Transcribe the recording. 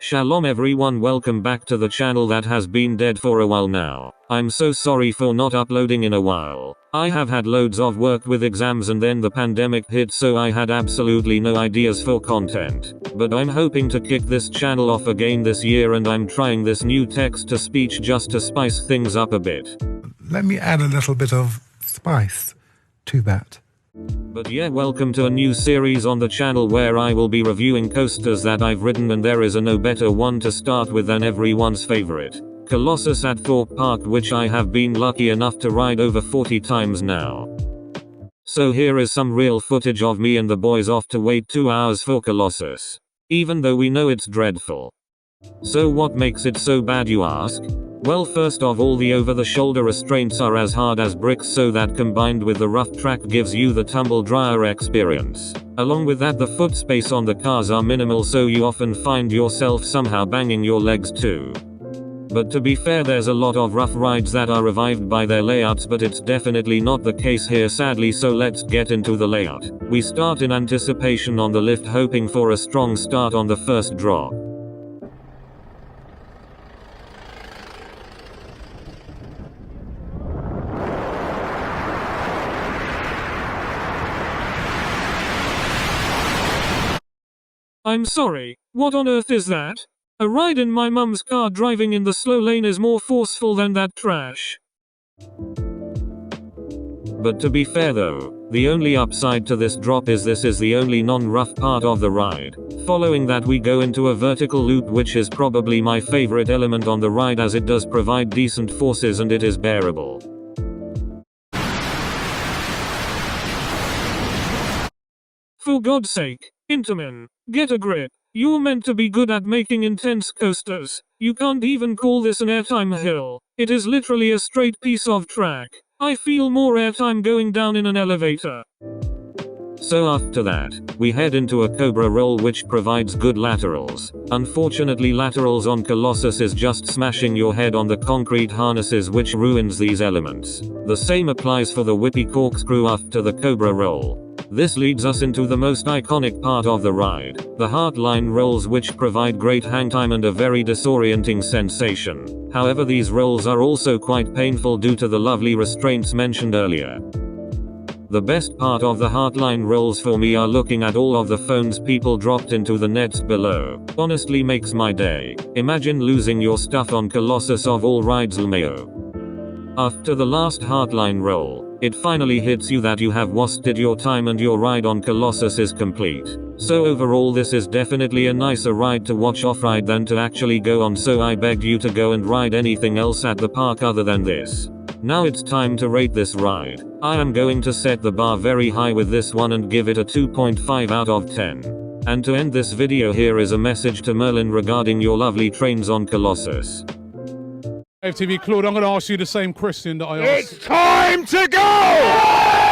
Shalom everyone, welcome back to the channel that has been dead for a while now. I'm so sorry for not uploading in a while. I have had loads of work with exams and then the pandemic hit, so I had absolutely no ideas for content. But I'm hoping to kick this channel off again this year, and I'm trying this new text-to-speech just to spice things up a bit. Let me add a little bit of spice to that. But yeah, welcome to a new series on the channel where I will be reviewing coasters that I've ridden, and there is a no better one to start with than everyone's favorite, Colossus at Thorpe Park, which I have been lucky enough to ride over 40 times now. So here is some real footage of me and the boys off to wait 2 hours for Colossus. Even though we know it's dreadful. So what makes it so bad, you ask? Well, first of all, the over-the-shoulder restraints are as hard as bricks, so that combined with the rough track gives you the tumble dryer experience. Along with that, the foot space on the cars are minimal, so you often find yourself somehow banging your legs too. But to be fair, there's a lot of rough rides that are revived by their layouts, but it's definitely not the case here, sadly, so let's get into the layout. We start in anticipation on the lift, hoping for a strong start on the first drop. I'm sorry, what on earth is that? A ride in my mum's car driving in the slow lane is more forceful than that trash. But to be fair though, the only upside to this drop is this is the only non-rough part of the ride. Following that, we go into a vertical loop, which is probably my favorite element on the ride, as it does provide decent forces and it is bearable. For God's sake, Intamin, get a grip. You're meant to be good at making intense coasters. You can't even call this an airtime hill. It is literally a straight piece of track. I feel more airtime going down in an elevator. So after that, we head into a cobra roll, which provides good laterals. Unfortunately, laterals on Colossus is just smashing your head on the concrete harnesses, which ruins these elements. The same applies for the whippy corkscrew after the cobra roll. This leads us into the most iconic part of the ride, the heartline rolls, which provide great hangtime and a very disorienting sensation. However, these rolls are also quite painful due to the lovely restraints mentioned earlier. The best part of the heartline rolls for me are looking at all of the phones people dropped into the nets below. Honestly makes my day. Imagine losing your stuff on Colossus of all rides, LMAO. After the last heartline roll, it finally hits you that you have wasted your time and your ride on Colossus is complete. So overall, this is definitely a nicer ride to watch off-ride than to actually go on, so I begged you to go and ride anything else at the park other than this. Now it's time to rate this ride. I am going to set the bar very high with this one and give it a 2.5 out of 10. And to end this video, here is a message to Merlin regarding your lovely trains on Colossus. FTV Claude, I'm going to ask you the same question that I asked. It's time to go!